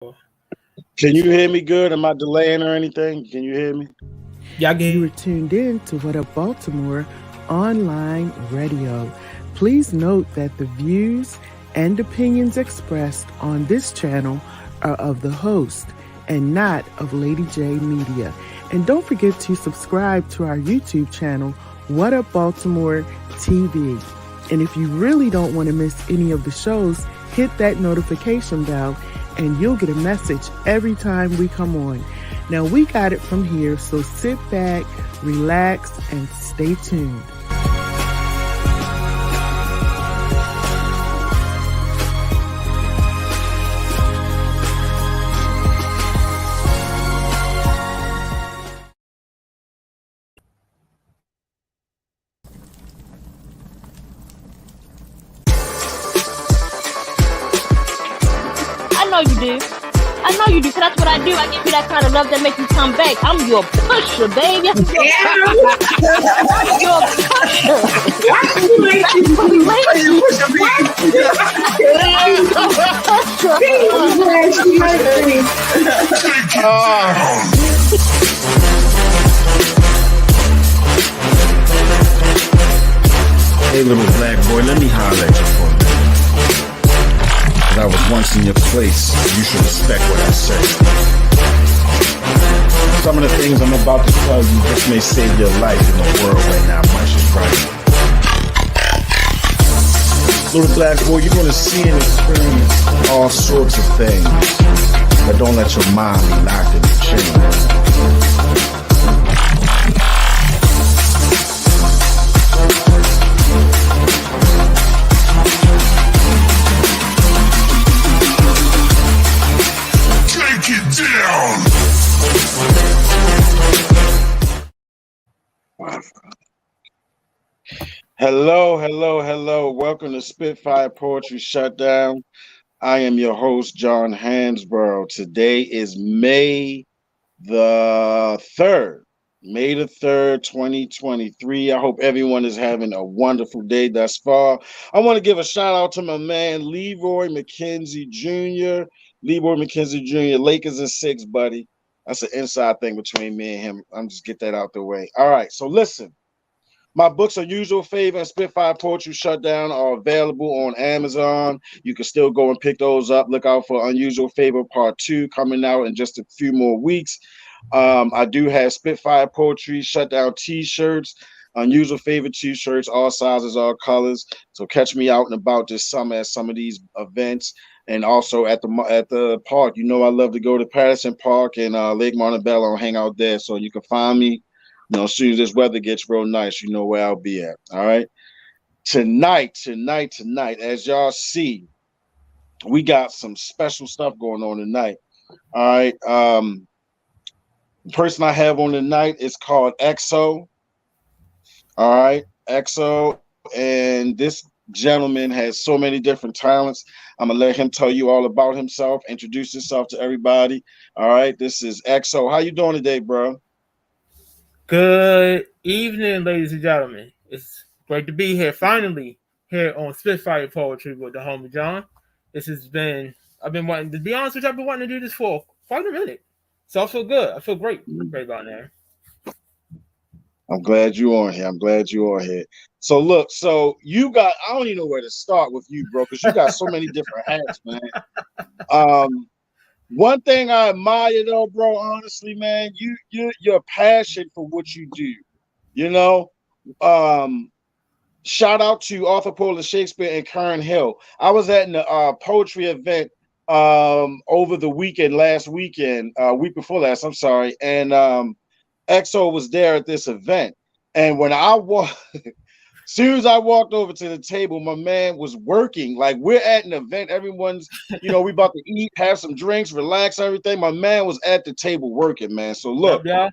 Can you hear me good? Am I delaying or anything? Can you hear me? Yeah, You are tuned in to What Up Baltimore online radio. Please note that the views and opinions expressed on this channel are of the host and not of Lady J Media. And don't forget to subscribe to our YouTube channel, What Up Baltimore TV. And if you really don't want to miss any of the shows, hit that notification bell and you'll get a message every time we come on. Now, we got it from here, so sit back, relax, and stay tuned. I know you do. I know you do, because that's what I do. I give you that kind of love that makes you come back. I'm your pusher, baby. You're a pusher. Hey, little black boy, let me holler at you for a minute. I was once in your place. You should respect what I say. Some of the things I'm about to tell you just may save your life in the world right now. Much is right. Little black boy, you're gonna see and experience all sorts of things, but don't let your mind be locked in the chain. Hello. Welcome to Spitfire Poetry Shutdown. I am your host, John Hansboro. Today is May the 3rd. May the 3rd, 2023. I hope everyone is having a wonderful day thus far. I want to give a shout out to my man, Leroy McKenzie Jr. Leroy McKenzie Jr., Lakers in 6, buddy. That's an inside thing between me and him. I'm just get that out the way. All right, so listen. My books, Unusual Favor and Spitfire Poetry Shutdown, are available on Amazon. You can still go and pick those up. Look out for Unusual Favor Part 2 coming out in just a few more weeks. I do have Spitfire Poetry Shutdown t-shirts, Unusual Favor t-shirts, all sizes, all colors. So catch me out and about this summer at some of these events. And also at the park. You know I love to go to Patterson Park and Lake Montebello and hang out there. So you can find me. You know, as soon as this weather gets real nice, you know where I'll be at. All right. Tonight, as y'all see, we got some special stuff going on tonight. All right. The person I have on tonight is called EXO. All right, EXO. And this gentleman has so many different talents. I'm gonna let him tell you all about himself, introduce himself to everybody. All right, this is EXO. How you doing today, bro? Good evening, ladies and gentlemen. It's great to be here, finally, here on Spitfire Poetry with the homie John. I've been wanting, to be honest with you, I've been wanting to do this for quite a minute. So I feel good. I feel great about that. I'm glad you're on here. So look, you got, I don't even know where to start with you, bro, because you got so many different hats, man. One thing I admire though, bro, honestly, man, your passion for what you do, you know. Shout out to Arthur Poland Shakespeare and Karen Hill. I was at a poetry event over the weekend, week before last, I'm sorry, and EXO was there at this event. And when I walked, soon as I walked over to the table, my man was working. Like, we're at an event, everyone's, we about to eat, have some drinks, relax, everything. My man was at the table working, man. So look, that,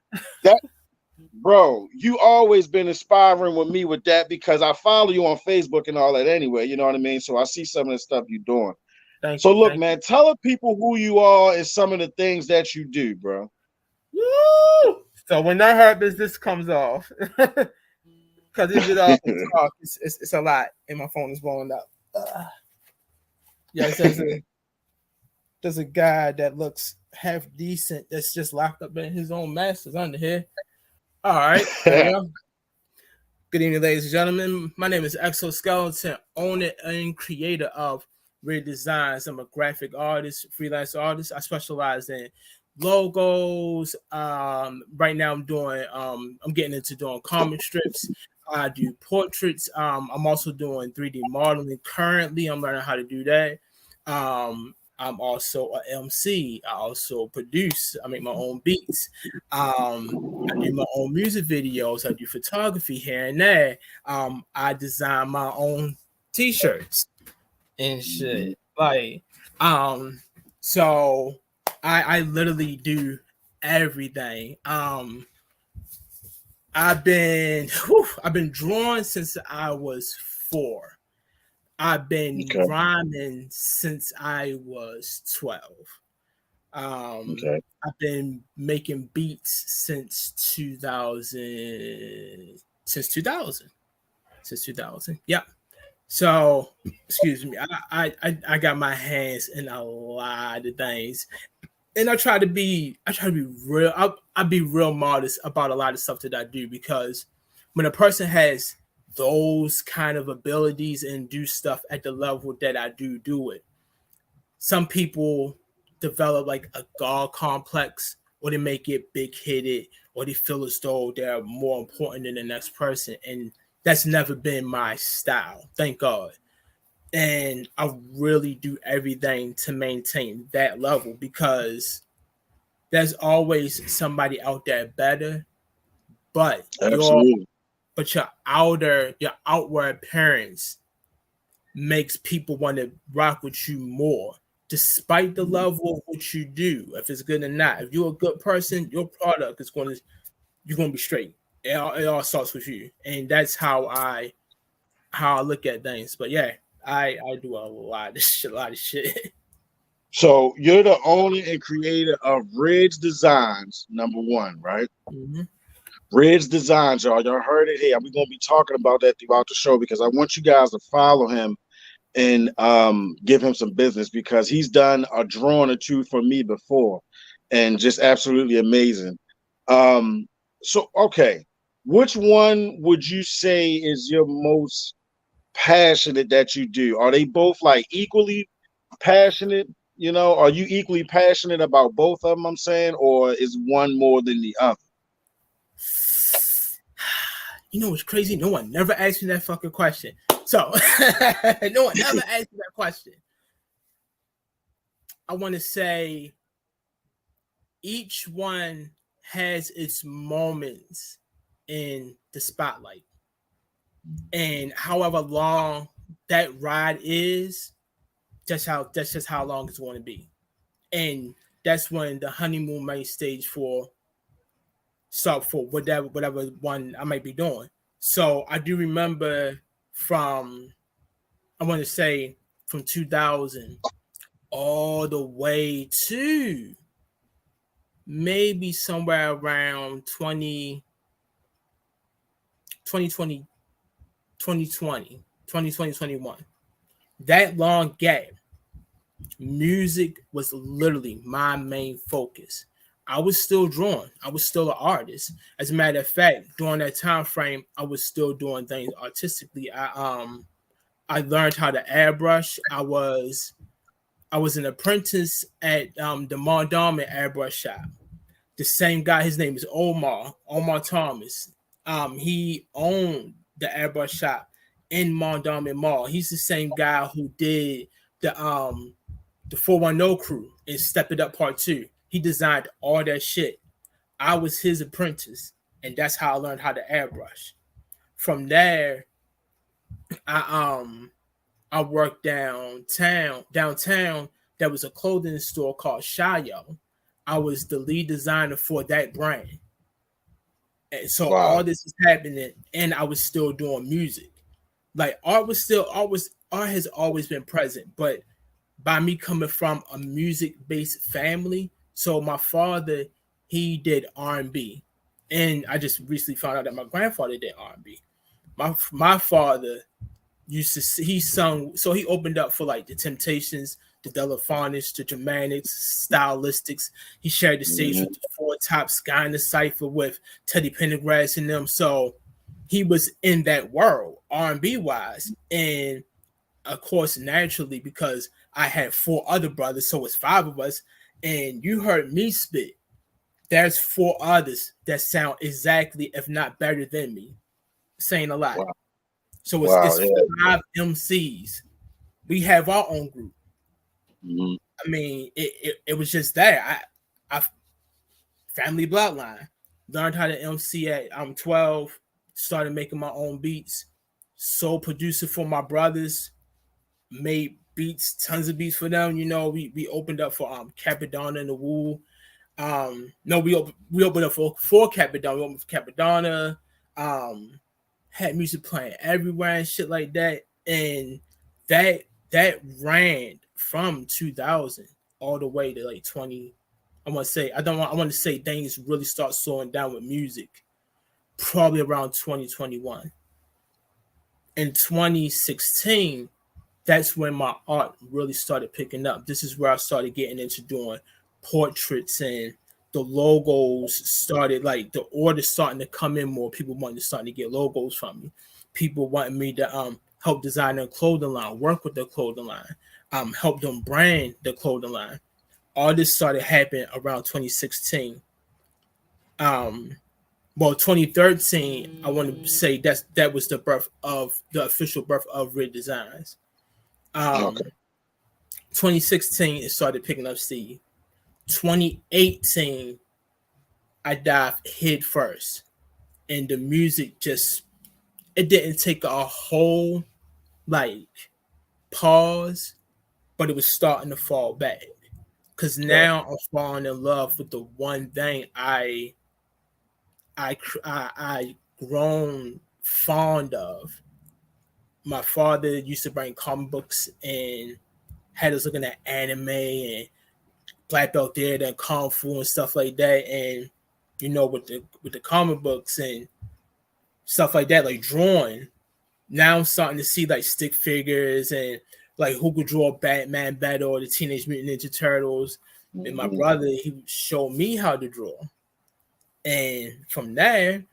bro, you always been inspiring with me with that, because I follow you on Facebook and all that anyway, you know what I mean? So I see some of the stuff you're doing. Look, man, tell the people who you are and some of the things that you do, bro. Woo! So when that happens, this comes off. Because it's a lot, and my phone is blowing up. there's a guy that looks half decent that's just locked up in his own masters under here. All right, there we go. Good evening, ladies and gentlemen. My name is Exoskeleton, owner and creator of Red Designs. I'm a graphic artist, freelance artist. I specialize in logos. Right now, I'm getting into doing comic strips. I do portraits. I'm also doing 3D modeling. Currently, I'm learning how to do that. I'm also an MC. I also produce. I make my own beats. I do my own music videos. I do photography here and there. I design my own t-shirts and shit. Like, so I literally do everything. I've been drawing since I was 4. I've been rhyming since I was 12. I've been making beats since 2000. Since 2000. Yeah. So, excuse me. I got my hands in a lot of things, and I try to be real. I'll be real modest about a lot of stuff that I do, because when a person has those kind of abilities and do stuff at the level that I do it, some people develop like a God complex, or they may get big-headed, or they feel as though they're more important than the next person, and that's never been my style, thank God. And I really do everything to maintain that level, because there's always somebody out there better, but Absolutely. your outward appearance makes people want to rock with you more, despite the level of what you do, if it's good or not. If you're a good person, your product is you're going to be straight. It all starts with you, and that's how I look at things. But yeah, I do a lot of shit. So you're the owner and creator of Ridge Designs, number 1, right? Mm-hmm. Ridge Designs, y'all heard it here. We're gonna be talking about that throughout the show, because I want you guys to follow him and give him some business, because he's done a drawing or 2 for me before, and just absolutely amazing. So okay, which one would you say is your most passionate that you do? Are they both like equally passionate? You know, are you equally passionate about both of them, I'm saying, or is one more than the other? You know what's crazy? No one never asked me that fucking question. So, no one never asked me that question. I want to say each one has its moments in the spotlight. And however long that ride is, that's just how long it's going to be. And that's when the honeymoon main stage start for whatever one I might be doing. So I do remember from 2000 all the way to maybe somewhere around 2020, 2021. That long gap, music was literally my main focus. I was still drawing. I was still an artist. As a matter of fact, during that time frame, I was still doing things artistically. I learned how to airbrush. I was an apprentice at the Mondawmin airbrush shop. The same guy, his name is Omar Thomas. He owned the airbrush shop in Mondawmin Mall. He's the same guy who did the 410 crew and Step It Up Part 2. He designed all that shit. I was his apprentice, and that's how I learned how to airbrush. From there, I worked downtown. There was a clothing store called Shayo. I was the lead designer for that brand. And so all this is happening, and I was still doing music. Like art has always been present, but by me coming from a music-based family, so my father, he did R&B, and I just recently found out that my grandfather did R&B. My father he sung, so he opened up for like the Temptations, the Delaphonics, the Germanics, Stylistics. He shared the stage with the Four Tops, Guy in the Cypher with Teddy Pendergrass and them. So he was in that world, R&B wise. And of course, naturally, because I had 4 other brothers, so it's 5 of us, and you heard me spit. There's 4 others that sound exactly, if not better than me, saying a lot. Wow. So it's 5 MCs. We have our own group. Mm-hmm. I mean, it was just there. I family bloodline. Learned how to MC at 12. Started making my own beats. Sole producer for my brothers. Made beats, tons of beats for them. You know, we opened up for Capadonna and the Woo. No, we opened up for Capadonna. We opened for Capadonna. Had music playing everywhere and shit like that. And that ran from 2000 all the way to like 20. I want to say things really start slowing down with music probably around 2021. In 2016, that's when my art really started picking up. This is where I started getting into doing portraits, and the logos started, like the orders starting to come in more. People wanting to start to get logos from me. People wanting me to help design their clothing line, work with their clothing line, help them brand the clothing line. All this started happening around 2016. Well, 2013, I want to say that was the official birth of Red Designs. 2016, it started picking up steam. 2018, I dived head first, and the music it didn't take a whole like pause, but it was starting to fall back. Because now I'm falling in love with the one thing I grown fond of. My father used to bring comic books and had us looking at anime and Black Belt Theater and Kung Fu and stuff like that. And you know, with the comic books and stuff like that, like drawing. Now I'm starting to see like stick figures and like who could draw Batman better or the Teenage Mutant Ninja Turtles. And my brother, he showed me how to draw. And from there,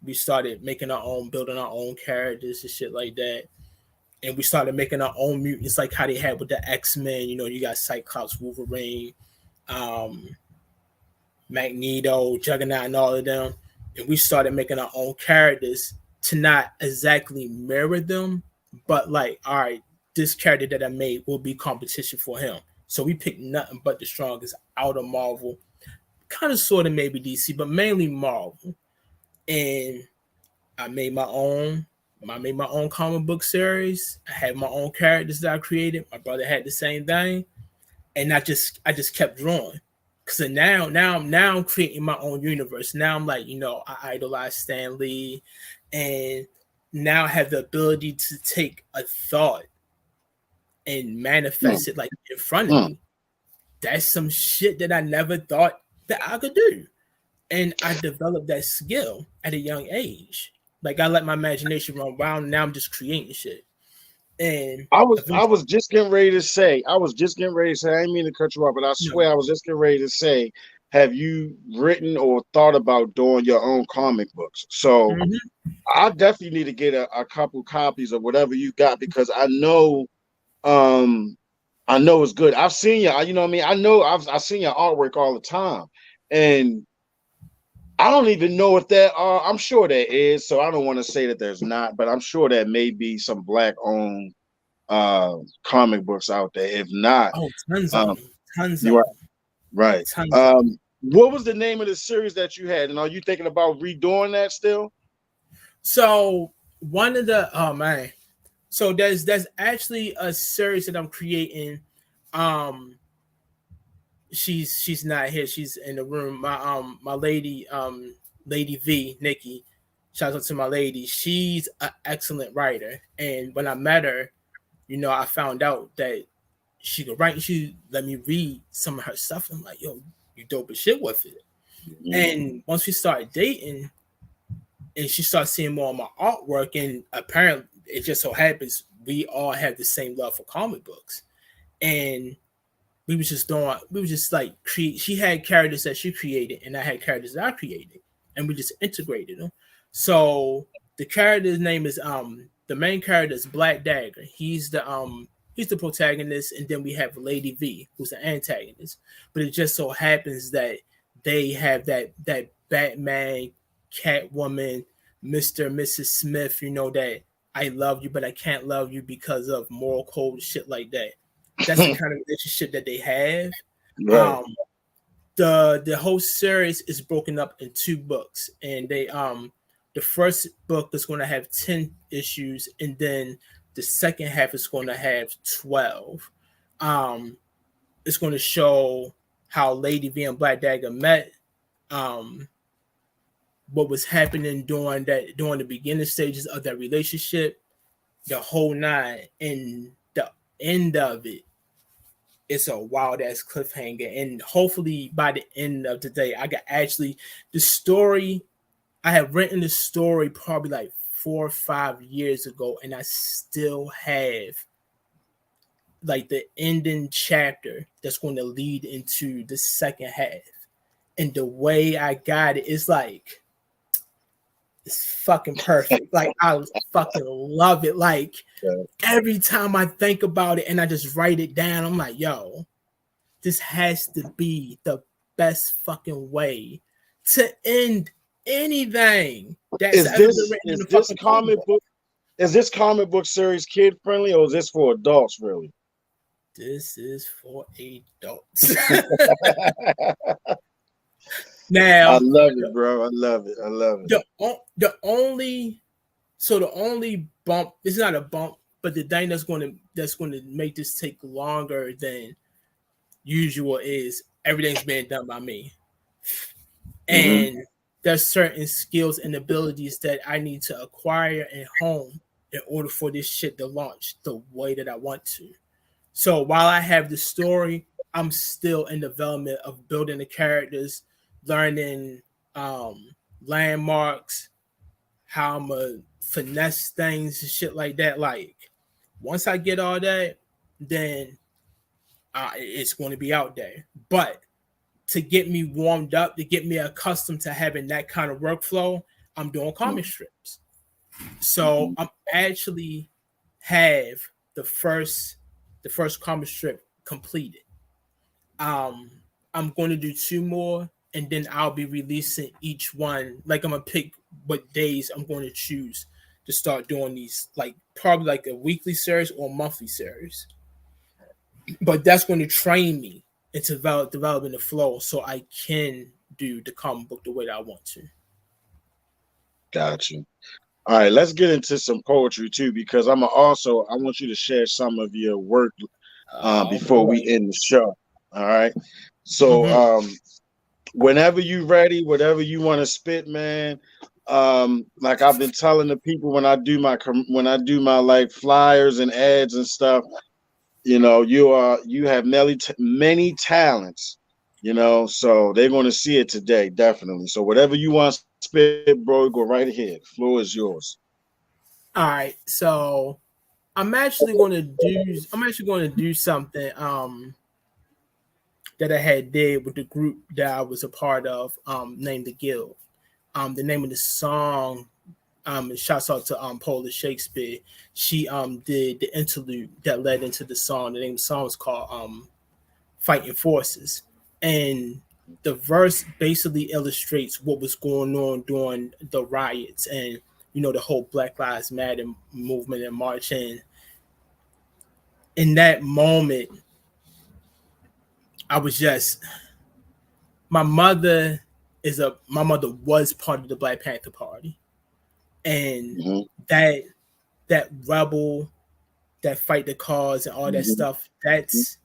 we started making our own, building our own characters and shit like that. And we started making our own mutants, like how they had with the X-Men. You know, you got Cyclops, Wolverine, Magneto, Juggernaut, and all of them. And we started making our own characters to not exactly mirror them, but like, all right, this character that I made will be competition for him. So we picked nothing but the strongest out of Marvel, kind of sort of maybe DC, but mainly Marvel. And I made my own comic book series. I had my own characters that I created. My brother had the same thing. And I just kept drawing. Cause now I'm creating my own universe. Now I'm like, you know, I idolize Stan Lee, and now I have the ability to take a thought and manifest it like in front of me. That's some shit that I never thought that I could do. And I developed that skill at a young age. Like I let my imagination run wild, and now I'm just creating shit. And I was just getting ready to say, I didn't mean to cut you off, but I swear I was just getting ready to say, have you written or thought about doing your own comic books? So I definitely need to get a couple copies of whatever you got, because I know it's good. I've seen you, you know what I mean? I know I've seen your artwork all the time. And I don't even know if there are. I'm sure there is, so I don't want to say that there's not, but I'm sure there may be some Black-owned comic books out there. If not, tons of them. Right. What was the name of the series that you had, and are you thinking about redoing that still? So one of the so there's actually a series that I'm creating. She's not here. She's in the room. My lady, Lady V, Nikki. Shout out to my lady. She's an excellent writer. And when I met her, you know, I found out that she could write. She let me read some of her stuff. I'm like, yo, you dope as shit with it. And once we started dating, and she started seeing more of my artwork, and apparently it just so happens we all have the same love for comic books. And we was just like create. She had characters that she created, and I had characters that I created, and we just integrated them. So the character's name is the main character is Black Dagger. He's the protagonist, and then we have Lady V, who's the antagonist. But it just so happens that they have that Batman, Catwoman, Mr. and Mrs. Smith, that I love you, but I can't love you because of moral code, shit like that. That's the kind of relationship that they have. Right. The whole series is broken up in 2 books, and they the first book is going to have 10 issues, and then the second half is going to have 12. It's going to show how Lady V and Black Dagger met, what was happening during the beginning stages of that relationship, the whole 9, and the end of it. It's a wild ass cliffhanger, and hopefully by the end of the day, I got actually the story. I have written the story probably like 4 or 5 years ago, and I still have like the ending chapter that's going to lead into the second half. And the way I got it is like, it's fucking perfect. Like, I fucking love it. Like, every time I think about it and I just write it down, I'm like, yo, this has to be the best fucking way to end anything that's Is ever this been written in is the this fucking comic book? Is this comic book series kid friendly, or is this for adults really? This is for adults. Now, I love it, bro. I love it. I love it. The only bump, it's not a bump, but the thing that's going to make this take longer than usual is everything's being done by me, and there's certain skills and abilities that I need to acquire and hone in order for this shit to launch the way that I want to. So while I have the story, I'm still in development of building the characters, learning landmarks, how I'm gonna finesse things and shit like that. Like, once I get all that, then it's going to be out there. But to get me warmed up, to get me accustomed to having that kind of workflow, I'm doing comic strips. So I'm actually have the first comic strip completed. I'm going to do 2 more, and then I'll be releasing each one. Like, I'm gonna pick what days I'm going to choose to start doing these, like probably like a weekly series or a monthly series. But that's going to train me into developing the flow, so I can do the comic book the way that I want to. Got you. All right, let's get into some poetry too, because I want you to share some of your work before we end the show. All right. So whenever you're ready, whatever you want to spit, man. Like I've been telling the people when I do my like flyers and ads and stuff, you have many talents, so they're going to see it today, definitely. So whatever you want to spit, bro, go right ahead. The floor is yours. All right, so I'm actually going to do something that I had did with the group that I was a part of, named The Guild. The name of the song, shouts out to Paula Shakespeare. She did the interlude that led into the song. The name of the song is called Fighting Forces. And the verse basically illustrates what was going on during the riots and, the whole Black Lives Matter movement and march. And in that moment, I was just, my mother was part of the Black Panther Party. And that rebel, that fight the cause and all that stuff, that's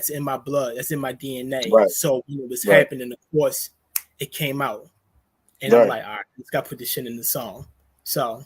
in my blood. That's in my DNA. Right. So when it was happening, of course, it came out. And I'm like, all right, let's got to put this shit in the song. So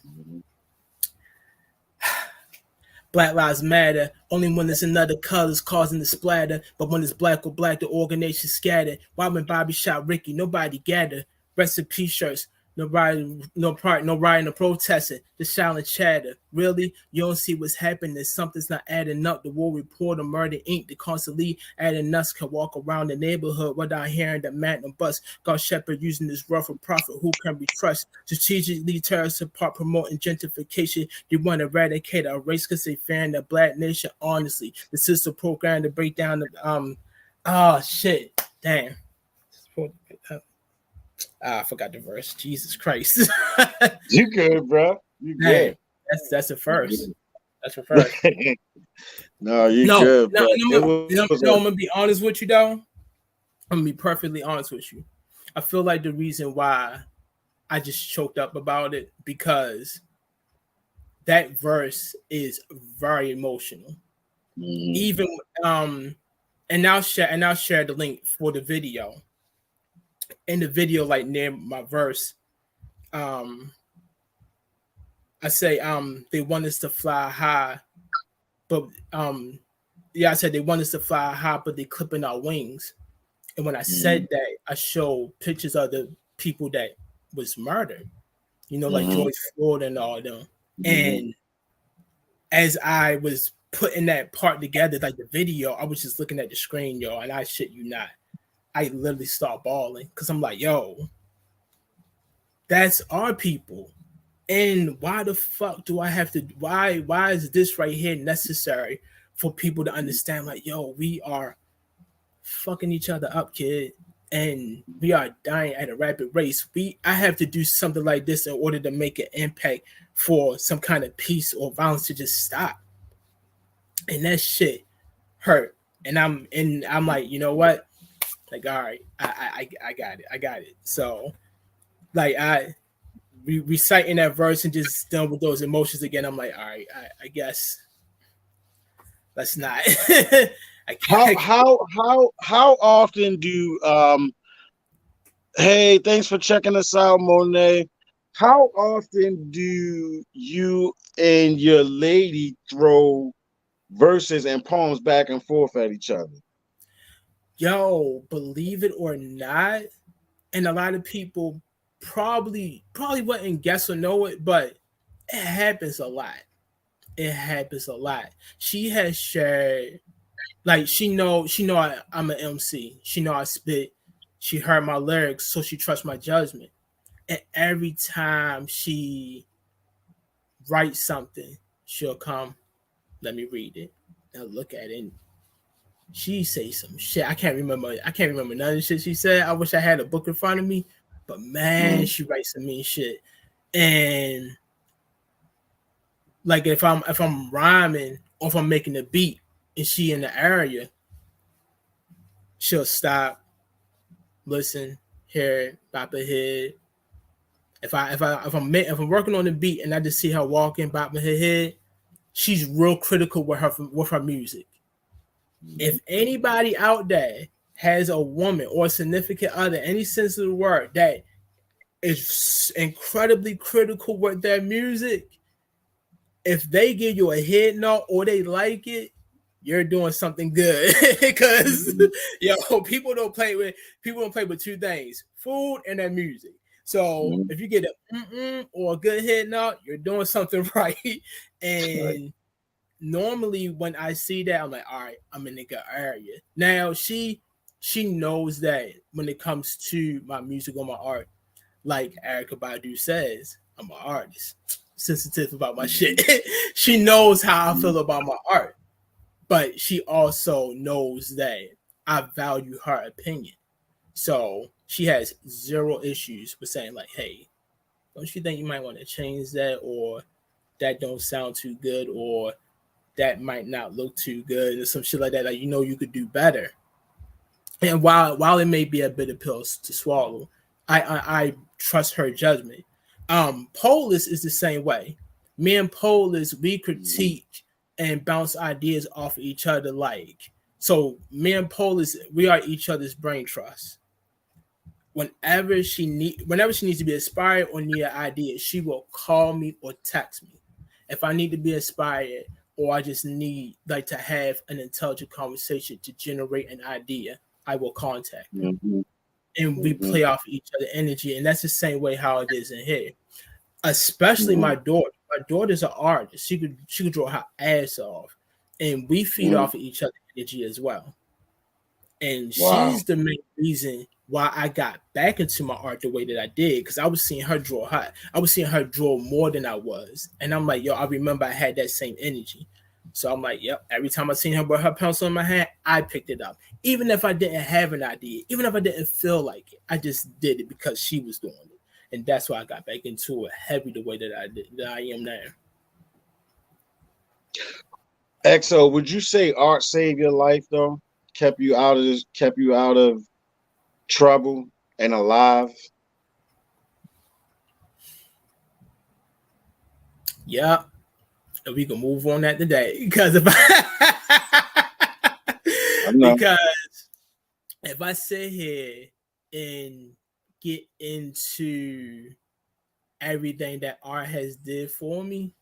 Black Lives Matter, only when there's another colors causing the splatter. But when it's black or black, the organization scattered. Why when Bobby shot Ricky, nobody gathered. Rest in peace shirts, Nobody, no part, no rioting, no protesting. The silent chatter. Really, you don't see what's happening. Something's not adding up. The war report of Murder Inc. The constantly adding nuts can walk around the neighborhood without hearing the magnum bust. God Shepherd using this rough for profit. Who can we trust? Strategically tear us apart, promoting gentrification. They want to eradicate our race because they fearing the black nation. Honestly, the sister program to break down the shit. Damn. I forgot the verse. Jesus Christ. You good, bro? You good? That's the first. That's the first. No, you good. No, But I'm gonna be honest with you though. I'm gonna be perfectly honest with you. I feel like the reason why I just choked up about it because that verse is very emotional. mm-hmm. Even and I'll share the link for the video. In the video, like near my verse, I say they want us to fly high, but I said they want us to fly high, but they clipping our wings. And when I said that, I showed pictures of the people that was murdered, like George Floyd and all them. And as I was putting that part together, like the video, I was just looking at the screen, yo, and I shit you not, I literally start bawling because I'm like, yo, that's our people. And why the fuck do I have to, why is this right here necessary for people to understand, like, yo, we are fucking each other up, kid, and we are dying at a rapid rate. I have to do something like this in order to make an impact for some kind of peace or violence to just stop. And that shit hurt. And I'm like, you know what? Like, all right, I got it. So, like, reciting that verse and just dealing with those emotions again, I'm like, all right, I guess let's not. How often do hey, thanks for checking us out, Monet. How often do you and your lady throw verses and poems back and forth at each other? Yo, believe it or not, and a lot of people probably wouldn't guess or know it, but it happens a lot. It happens a lot. She has shared, like, she know I'm an MC. She know I spit. She heard my lyrics, so she trusts my judgment. And every time she writes something, she'll come, let me read it. I'll look at it. And she say some shit. I can't remember none of the shit she said. I wish I had a book in front of me, but man, she writes some mean shit. And like if I'm rhyming or if I'm making a beat and she in the area, she'll stop, listen, hear it, bop her head. If I'm working on the beat and I just see her walking, bopping her head, she's real critical with her music. If anybody out there has a woman or a significant other, any sense of the word, that is incredibly critical with their music, if they give you a head nod or they like it, you're doing something good. Because people don't play with two things: food and their music. So if you get a or a good head nod, you're doing something right. And normally when I see that, I'm like, all right, I'm in the good area. Now she knows that when it comes to my music or my art, like Erykah Badu says, I'm an artist, sensitive about my shit. She knows how I feel about my art, but she also knows that I value her opinion. So she has zero issues with saying, like, hey, don't you think you might want to change that, or that don't sound too good, or that might not look too good, or some shit like that. Like, you could do better. And while it may be a bitter pill to swallow, I trust her judgment. Polis is the same way. Me and Polis, we critique and bounce ideas off of each other. Like, so me and Polis, we are each other's brain trust. Whenever she needs to be inspired or need an idea, she will call me or text me. If I need to be inspired, or I just need like to have an intelligent conversation to generate an idea, I will contact her. and we play off each other energy, and that's the same way how it is in here. Especially my daughter. My daughter's an artist. She could draw her ass off, and we feed off of each other energy as well. And she's the main reason why I got back into my art the way that I did, because I was seeing her draw hot. I was seeing her draw more than I was, and I'm like, yo, I remember I had that same energy. So I'm like, yep. Every time I seen her with her pencil in my hand, I picked it up, even if I didn't have an idea, even if I didn't feel like it. I just did it because she was doing it. And that's why I got back into it heavy the way that I am now. XO, would you say art saved your life though? Kept you out of trouble and alive? Yeah. And we can move on that today. Because if I sit here and get into everything that art has did for me,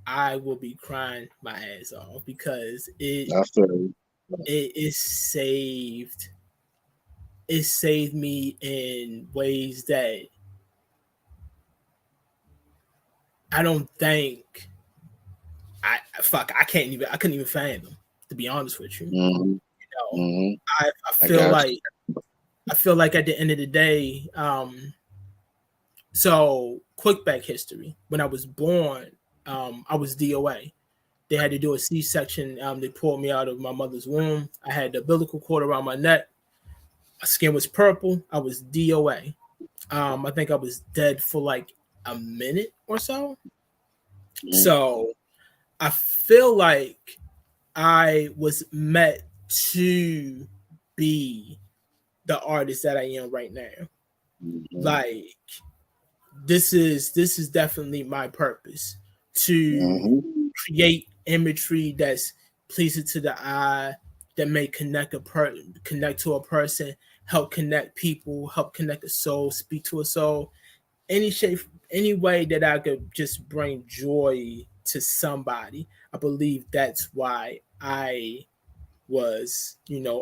I will be crying my ass off, because it saved me in ways that I don't think I couldn't even fathom, to be honest with you. I feel like at the end of the day, so quick back history. When I was born, I was DOA. They had to do a C-section. They pulled me out of my mother's womb. I had the umbilical cord around my neck. My skin was purple. I was DOA. I think I was dead for like a minute or so. So I feel like I was meant to be the artist that I am right now. Like, this is definitely my purpose, to create imagery that's pleasing to the eye, that may connect to a person, help connect people, help connect a soul, speak to a soul, any shape, any way that I could just bring joy to somebody. I believe that's why I was,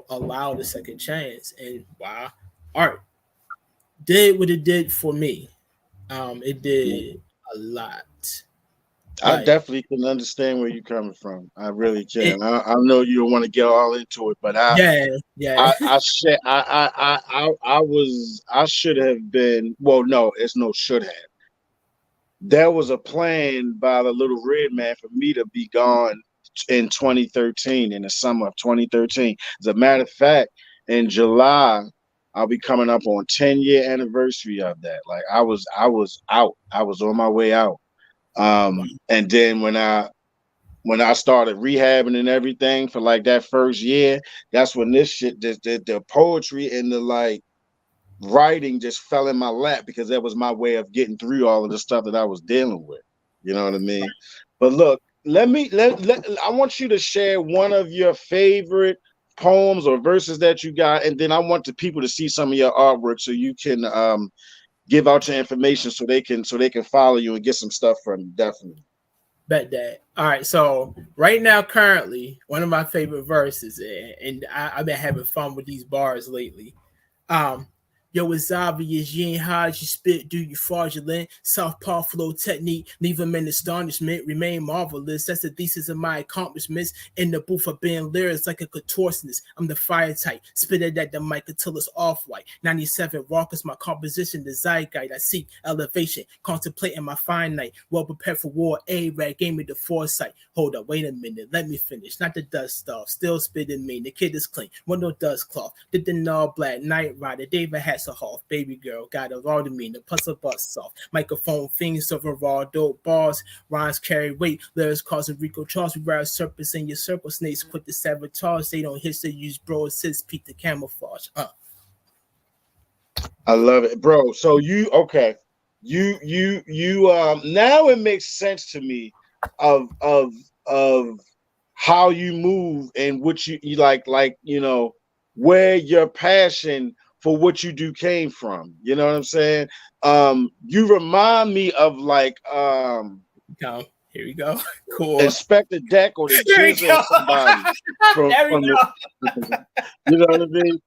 allowed a second chance, and why art did what it did for me. It did a lot. I definitely can understand where you're coming from. I really can. I know you don't want to get all into it, but I should have been. Well, no, it's no should have. There was a plan by the Little Red Man for me to be gone in 2013, in the summer of 2013. As a matter of fact, in July, I'll be coming up on 10-year anniversary of that. Like, I was out. I was on my way out. And then when I started rehabbing and everything for like that first year, that's when this shit, the poetry and the like writing just fell in my lap, because that was my way of getting through all of the stuff that I was dealing with. You know what I mean? But look, I want you to share one of your favorite poems or verses that you got, and then I want the people to see some of your artwork so you can give out your information so they can follow you and get some stuff from you. Definitely. Bet that. All right. So right now, currently, one of my favorite verses, and I've been having fun with these bars lately. Yo, it's obvious you ain't hard, you spit, do you fraudulent, southpaw flow technique, leave them in astonishment, remain marvelous. That's the thesis of my accomplishments. In the booth of being lyrics like a contortionist. I'm the fire type, spit it at the mic until it's off-white. 97 rockers, my composition, the zeitgeist. I seek elevation, contemplating my finite. Well prepared for war, A-Rag gave me the foresight. Hold up, wait a minute, let me finish. Not the dust off, still spitting me. The kid is clean, window dust cloth. Did the all black, night rider, David Hasselhoff, baby girl, got a raw demeanor, plus a bust off. Microphone fiends, server raw, dope bars, rhymes carry weight, lyrics causing Rico Charles. We ride serpents in your circle, snakes quit the sabotage. They don't hit, they use bro assists, peak the camouflage. I love it, bro. So you now it makes sense to me of how you move and what you like, where your passion for what you do came from. You know what I'm saying? You remind me of like here we go. Cool. Inspector Deck or the Jizz or somebody. You know what I mean?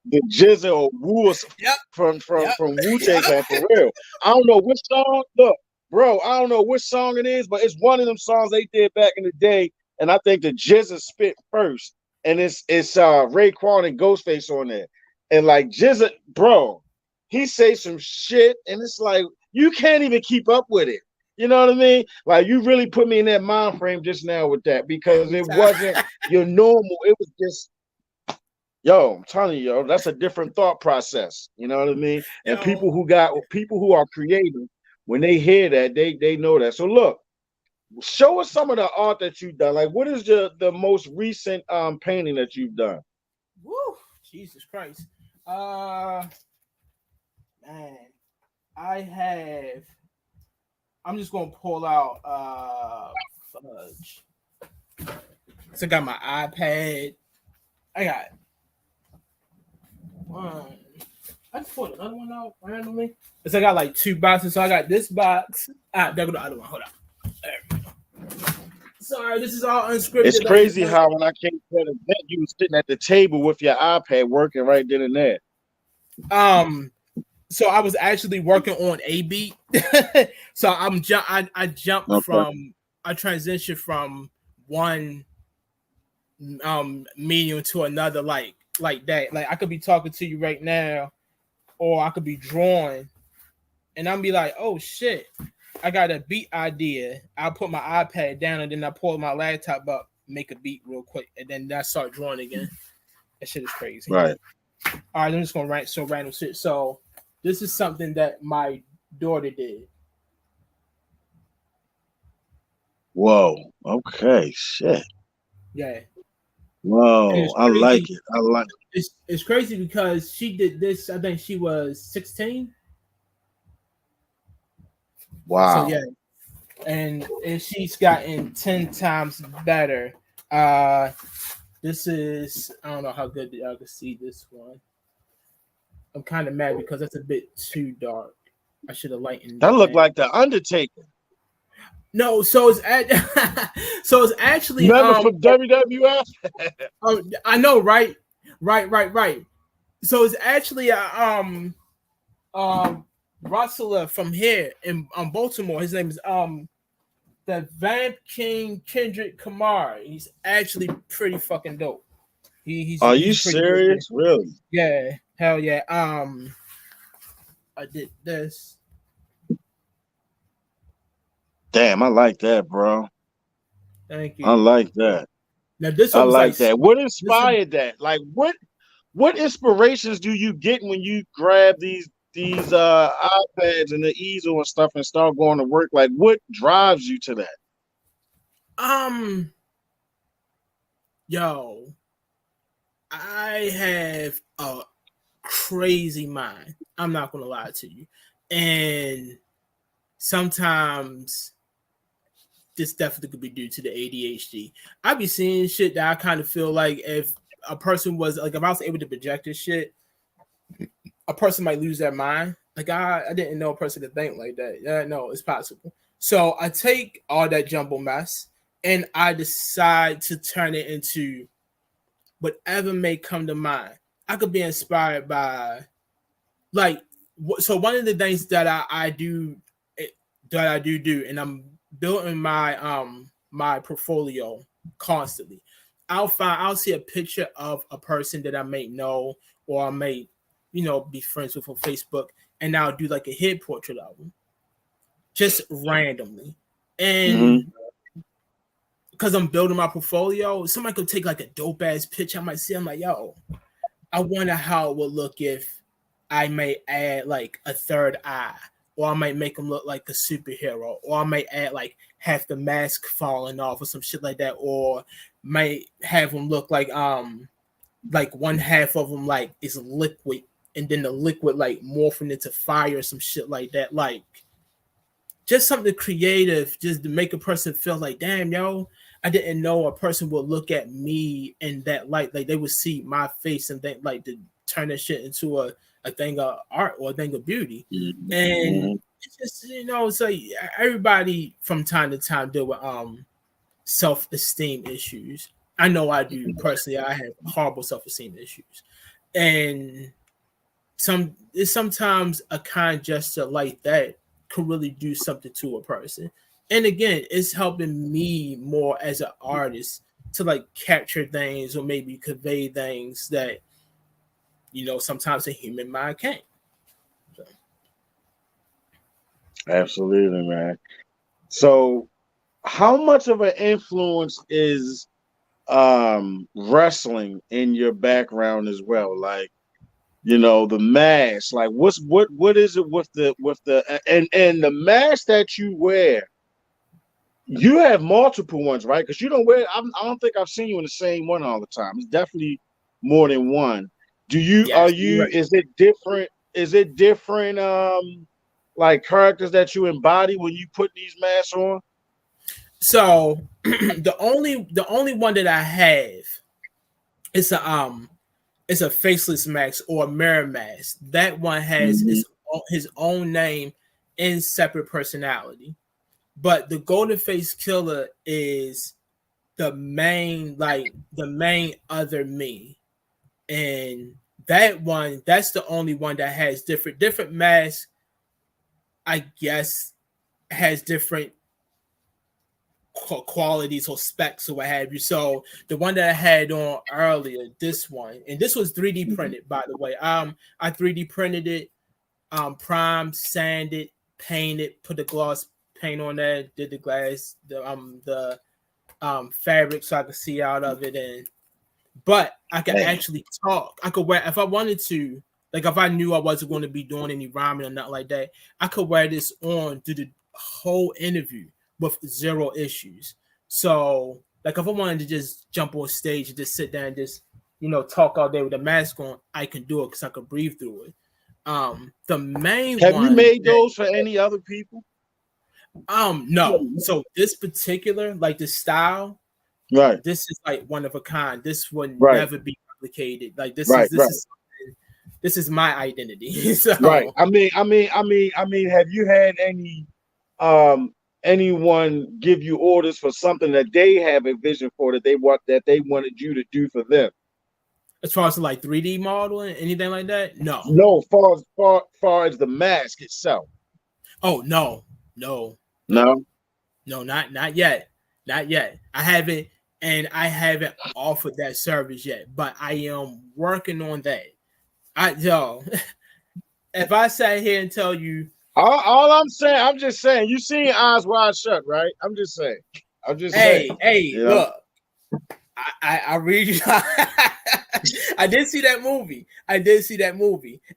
the Jizza or Wu Yep. from Yep. Wu-Tang Clan for real. I don't know which song. Look, bro, I don't know which song it is, but it's one of them songs they did back in the day, and I think the Jizza spit first, and it's Raekwon and Ghostface on there, and like Jizza, bro, he say some shit, and it's like you can't even keep up with it. You know what I mean? Like you really put me in that mind frame just now with that because it wasn't your normal. It was just, yo, I'm telling you, yo, that's a different thought process. You know what I mean? And Yo. people who are creative, when they hear that, they know that. So look, show us some of the art that you've done. Like, what is the most recent painting that you've done? Woo, Jesus Christ. Man, I'm just gonna pull out fudge. So I got my iPad. I got one. I just pulled another one out randomly. So I got like 2 boxes. So I got this box. There go the other one. Hold on. There we go. Sorry, this is all unscripted. It's crazy how when I came to that event, you were sitting at the table with your iPad working right then and there. So I was actually working on a beat. So I jumped from, I transitioned from one medium to another like that. Like I could be talking to you right now, or I could be drawing, and I'll be like, oh shit, I got a beat idea. I'll put my iPad down and then I pull my laptop up, make a beat real quick, and then I start drawing again. That shit is crazy. Right. All right, I'm just gonna write some random shit. So this is something that my daughter did. Whoa. Okay. Shit. Yeah. Whoa. I like it. I like it. It's crazy because she did this. I think she was 16. Wow. So yeah, and she's gotten 10 times better. This is, I don't know how good y'all can see this one. I'm kind of mad because that's a bit too dark. I should have lightened that. Looked like the Undertaker. No, so it's actually Remember from WWF. I know, right. So it's actually a wrestler from here in Baltimore. His name is the Vamp King Kendrick Kamar. He's actually pretty fucking dope. Are you serious? Good. Really? Yeah, hell yeah. I did this. Damn, I like that, bro. Thank you. I like that. Now this I like that. What inspired that? Like what inspirations do you get when you grab these iPads and the easel and stuff and start going to work? Like what drives you to that? Yo, I have a crazy mind. I'm not gonna lie to you. And sometimes this definitely could be due to the ADHD. I be seeing shit that I kind of feel like if a person was like, if I was able to project this shit, a person might lose their mind. Like I didn't know a person could think like that. Yeah, no, it's possible. So I take all that jumble mess and I decide to turn it into whatever may come to mind. I could be inspired by, like, so one of the things that I do, and I'm building my my portfolio constantly. I'll see a picture of a person that I may know or I may, be friends with on Facebook, and I'll do like a head portrait of them, just randomly. And because I'm building my portfolio, somebody could take like a dope ass picture. I might see, I'm like, yo, I wonder how it would look if I may add like a third eye, or I might make them look like a superhero, or I might add like half the mask falling off or some shit like that, or might have them look like one half of them like is liquid, and then the liquid like morphing into fire or some shit like that. Like just something creative, just to make a person feel like, damn, yo, I didn't know a person would look at me in that light. Like they would see my face and think like to turn that shit into a thing of art or a thing of beauty. And it's just, it's like everybody from time to time deal with self-esteem issues. I know I do personally. I have horrible self-esteem issues. And sometimes a kind gesture like that could really do something to a person. And again, it's helping me more as an artist to like capture things or maybe convey things that, you know, sometimes a human mind can't. So. Absolutely, man. So, how much of an influence is wrestling in your background as well? Like, you know, the mask. Like, what is it with the and the mask that you wear? You have multiple ones, right? Because you don't wear. I don't think I've seen you in the same one all the time. It's definitely more than one. Do you? Are Yes, you? right. Is it different? Is it different? Like characters that you embody when you put these masks on? So the only one that I have is a faceless mask or a mirror mask. That one has Mm-hmm. his own name and separate personality. But the Golden Face Killer is the main other me. And that's the only one that has different masks, I guess, has different qualities or specs or what have you. So the one that I had on earlier, this one, and this was 3D printed, by the way. I 3D printed it, primed, sanded, painted, put the gloss paint on there, did the glass, the fabric so I could see out of it. And but I could Man. actually talk. I could wear if I wanted to. Like if I knew I wasn't going to be doing any rhyming or nothing like that, I could wear this on through the whole interview with zero issues. So like if I wanted to just jump on stage and just sit there and just, you know, talk all day with a mask on, I can do it because I could breathe through it. The main Have you one made that, those for any other people? no. So this particular, like the style, Right, this is like one of a kind. This would right, never be replicated. Like right, right, this is my identity. So right. Have you had anyone give you orders for something that they have a vision for that they wanted you to do for them? as far as like 3D modeling, anything like that, no. No, far as the mask itself. Oh no, no, no, No. no, not yet, not yet. I haven't, and I haven't offered that service yet, but I am working on that. If I sat here and tell you, All I'm saying, I'm just saying, you seen Eyes Wide Shut, right? I'm just saying. hey, You know? look, I read you. I did see that movie.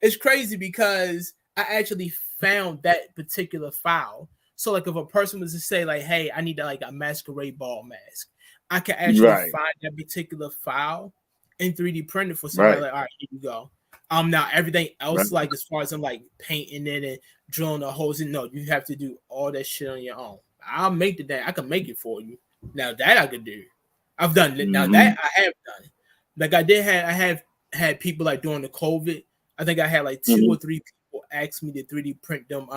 It's crazy because I actually found that particular file. So like if a person was to say like, hey, I need like a masquerade ball mask, I can actually Right. find that particular file in 3D printed for somebody. Right. Like, all right, here you go. Now everything else, Right. like as far as I'm like painting it and drilling the holes in, no, you have to do all that shit on your own. I'll make I can make it for you. Now that I could do. I've done it. Now that I have done. Like I have had people like during the COVID. I think I had like 2 or 3 people ask me to 3D print them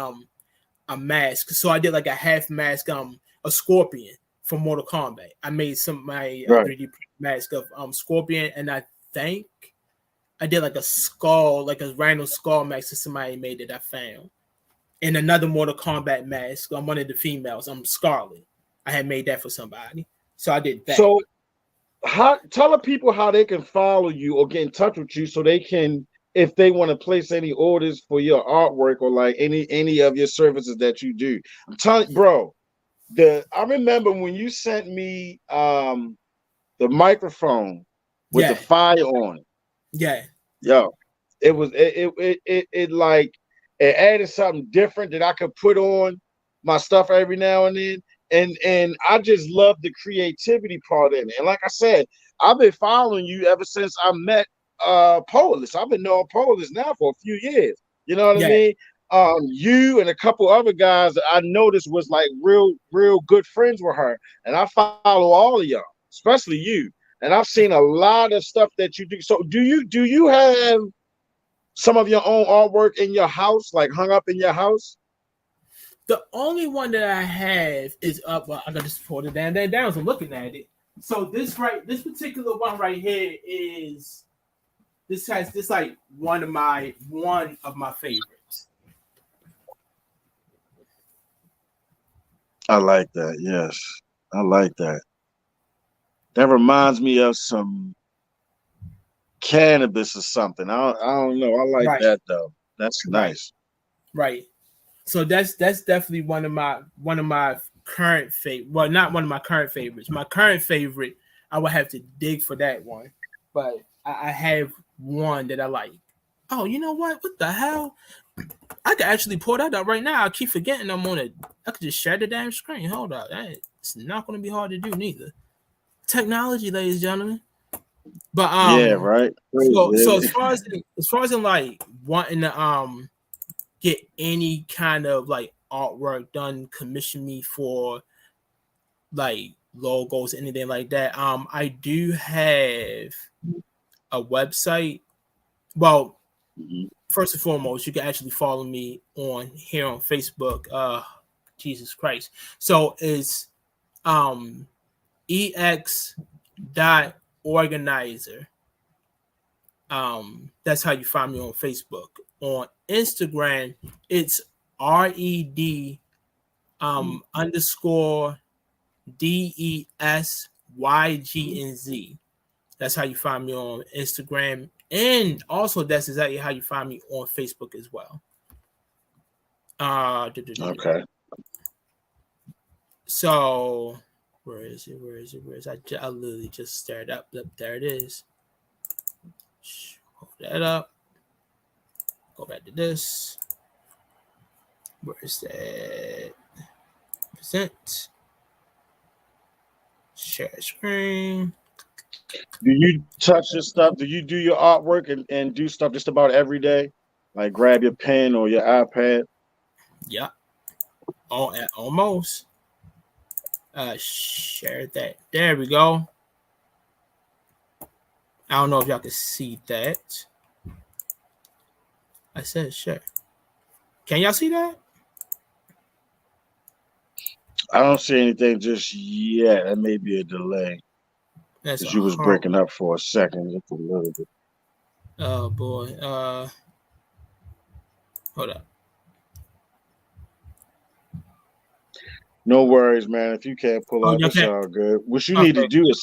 a mask. So I did like a half mask, a scorpion from Mortal Kombat. I made my 3D print mask of Scorpion, and I think I did like a skull, like a random skull mask that somebody made that I found. And another Mortal Kombat mask on one of the females, Scarlet. I had made that for somebody. So I did that. So tell the people how they can follow you or get in touch with you so they can, if they want to place any orders for your artwork or like any of your services that you do. I'm telling bro, I remember when you sent me the microphone with the fire on it. Yeah. Yo, it was it like it added something different that I could put on my stuff every now and then. And I just love the creativity part in it. And like I said, I've been following you ever since I met Polis. I've been knowing Polis now for a few years. You know what I mean? You and a couple other guys that I noticed was like real good friends with her. And I follow all of y'all, especially you. And I've seen a lot of stuff that you do. So do you have some of your own artwork in your house, like hung up in your house? The only one that I have is up. Well, I got to pull it down. So I'm looking at it. So this particular one right here is this like one of my favorites. I like that. Yes, I like that. That reminds me of some cannabis or something. I don't know. I like Right. that though. That's nice. Right. So that's definitely one of my current favorite. Well, not one of my current favorites. My current favorite, I would have to dig for that one. But I have one that I like. Oh, you know what? What the hell? I could actually pull that up right now. I keep forgetting I'm on it. I could just share the damn screen. Hold up. It's not going to be hard to do neither. Technology, ladies and gentlemen. But Yeah, right. So as far as in like wanting to get any kind of like artwork done, commission me for like logos, anything like that. I do have a website. Well, first and foremost, you can actually follow me on here on Facebook. Jesus Christ. So it's ex.organizer. That's how you find me on Facebook. On Instagram, it's RED underscore DESYGNZ. That's how you find me on Instagram. And also that's exactly how you find me on Facebook as well. Okay. So where is it? I literally just stared up. There it is. Hold that up. Go back to this. Where is that? Present. Share screen. Do you touch your stuff? Do you do your artwork and do stuff just about every day? Like grab your pen or your iPad? Yeah. Oh, almost. Share that. There we go. I don't know if y'all can see that. I said share. Can y'all see that? I don't see anything just yet. That may be a delay. Because you was breaking up for a second, just a little bit. Oh boy. Hold up. No worries, man. If you can't pull up, it's all good. What you need to do is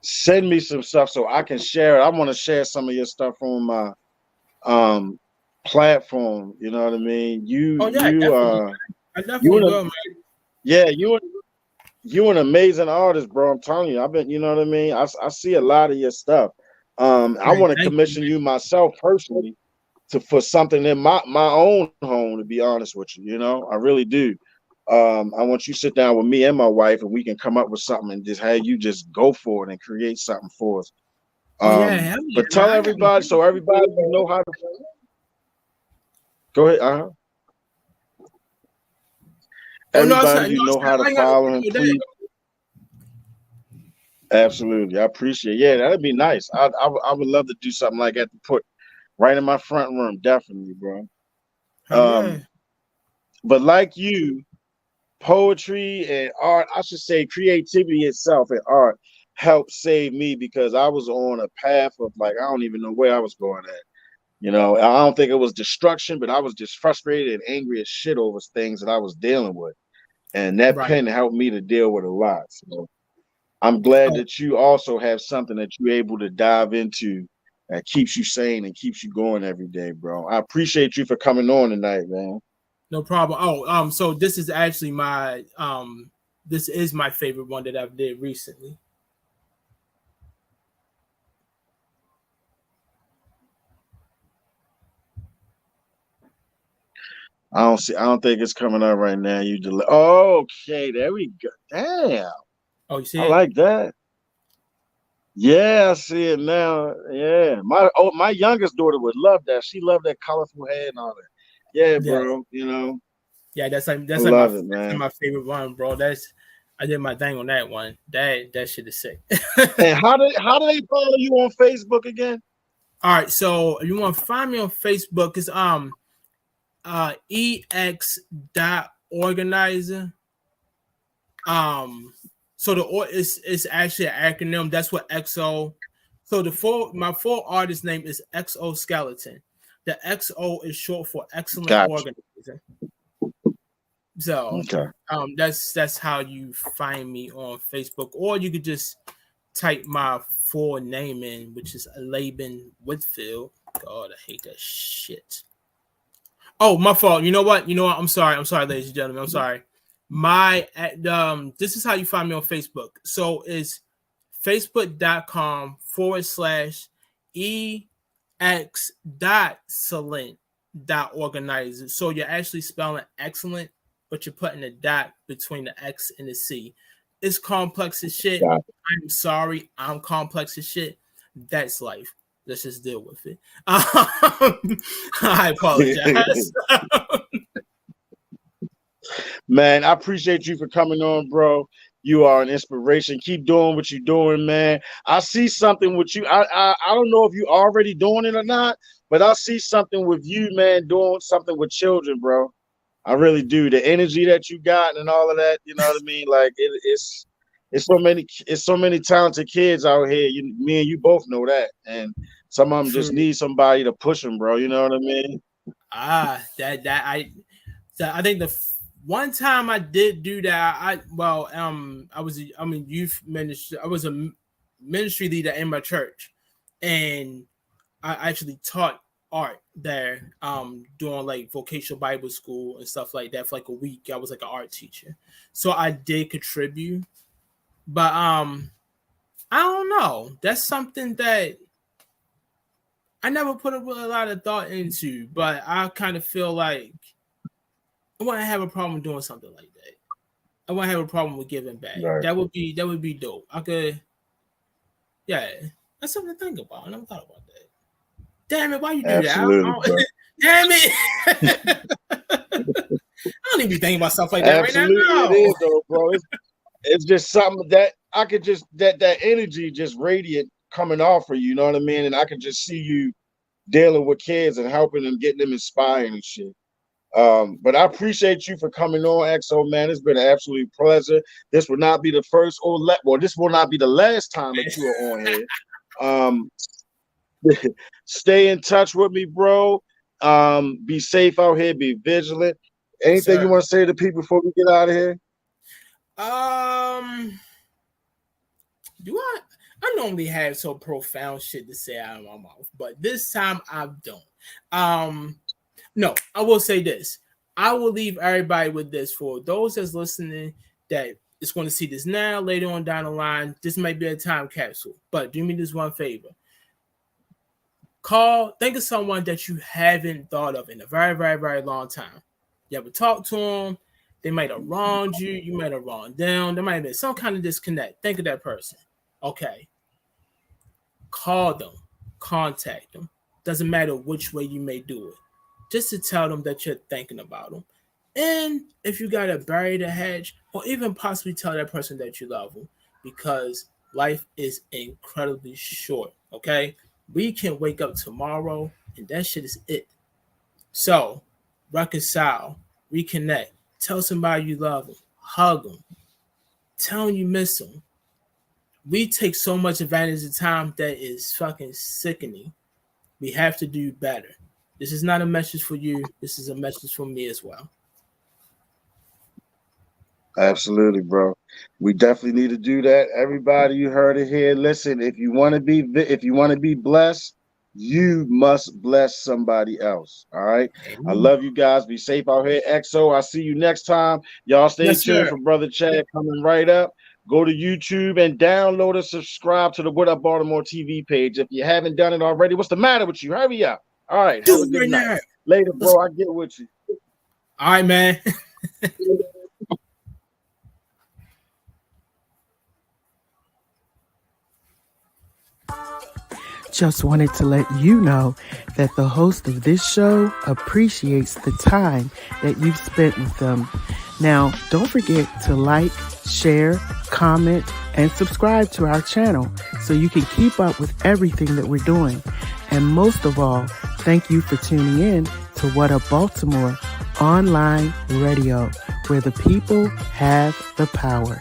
send me some stuff so I can share it. I want to share some of your stuff on my platform. You know what I mean? I definitely will, man. Yeah, you're an amazing artist, bro. I'm telling you. You know what I mean? I see a lot of your stuff. I want to commission you myself personally for something in my own home, to be honest with you. You know, I really do. I want you to sit down with me and my wife and we can come up with something and just have you just go for it and create something for us. But tell everybody so everybody know how to. Go ahead. Everybody know how to follow him, please. Absolutely, I appreciate it. Yeah, that'd be nice. I would love to do something like that to put right in my front room, definitely, bro. But like you, poetry and art, I should say creativity itself and art helped save me because I was on a path of like I don't even know where I was going at. You know, I don't think it was destruction, but I was just frustrated and angry as shit over things that I was dealing with. And that pen helped me to deal with a lot. So I'm glad that you also have something that you're able to dive into that keeps you sane and keeps you going every day, bro. I appreciate you for coming on tonight, man. No problem. So this is actually my favorite one that I've did recently. I don't think it's coming up right now. You delay. Okay, there we go. Damn. Oh, you see I it? like that. Yeah, I see it now. Yeah. My youngest daughter would love that. She loved that colorful hair and all that. Yeah, bro. You know. Yeah, that's my favorite one, bro. I did my thing on that one. That shit is sick. And how do they follow you on Facebook again? All right, so if you want to find me on Facebook, it's ex.organizer. So it's actually an acronym. That's what EXO So my full artist name is Exoskeleton. The XO is short for excellent organizer. So that's how you find me on Facebook, or you could just type my full name in, which is Laban Whitfield. God, I hate that shit. Oh, my fault. You know what? I'm sorry, ladies and gentlemen. I'm sorry. This is how you find me on Facebook. So it's facebook.com/ex.excellent.organizer. So you're actually spelling excellent, but you're putting a dot between the X and the C. It's complex as shit. I'm sorry. I'm complex as shit. That's life. Let's just deal with it. I apologize. Man, I appreciate you for coming on, bro. You are an inspiration. Keep doing what you're doing, man. I see something with you. I don't know if you're already doing it or not, but I see something with you, man, doing something with children, bro. I really do. The energy that you got and all of that, you know what I mean? Like it's so many talented kids out here. Me and you both know that. And some of them just need somebody to push them, bro. You know what I mean? I think the one time I did do that, I was youth ministry. I was a ministry leader in my church, and I actually taught art there, doing like vocational Bible school and stuff like that for like a week. I was like an art teacher, so I did contribute. But I don't know. That's something that I never put a lot of thought into, but I kind of feel like I wouldn't have a problem doing something like that. I wouldn't have a problem with giving back. Right. That would be dope. I could, that's something to think about. I never thought about that. Damn it, why you do that? Damn it. I don't even be thinking about stuff like that right now. It is though, bro. It's just something that I could just that energy just radiate coming off of you, you know what I mean? And I could just see you dealing with kids and helping them, getting them inspired and shit. But I appreciate you for coming on, XO, man. It's been an absolute pleasure. This will not be the first this will not be the last time that you are on here. Stay in touch with me, bro. Be safe out here. Be vigilant. Anything you want to say to people before we get out of here? I normally have so profound shit to say out of my mouth, but this time I don't. No, I will say this. I will leave everybody with this for those that's listening that is going to see this now, later on down the line. This might be a time capsule, but do me this one favor. Think of someone that you haven't thought of in a very, very, very long time. You ever talk to them? They might have wronged you. You might have wronged them. There might have been some kind of disconnect. Think of that person. Okay. Call them. Contact them. Doesn't matter which way you may do it. Just to tell them that you're thinking about them. And if you got to bury the hatch, or even possibly tell that person that you love them, because life is incredibly short, okay? We can wake up tomorrow, and that shit is it. So, reconcile, reconnect, tell somebody you love them, hug them, tell them you miss them. We take so much advantage of time that is fucking sickening. We have to do better. This is not a message for you. This is a message for me as well. Absolutely, bro. We definitely need to do that. Everybody, you heard it here. Listen, if you want to be blessed, you must bless somebody else. All right. Amen. I love you guys. Be safe out here. XO, I'll see you next time. Y'all stay tuned for Brother Chad coming right up. Go to YouTube and download and subscribe to the What Up Baltimore TV page. If you haven't done it already, what's the matter with you? Hurry up. All right. Have a good night. Later, bro. I'll get with you. All right, man. Just wanted to let you know that the host of this show appreciates the time that you've spent with them. Now, don't forget to like, share, comment, and subscribe to our channel so you can keep up with everything that we're doing. And most of all, thank you for tuning in to What Up Baltimore online radio, where the people have the power.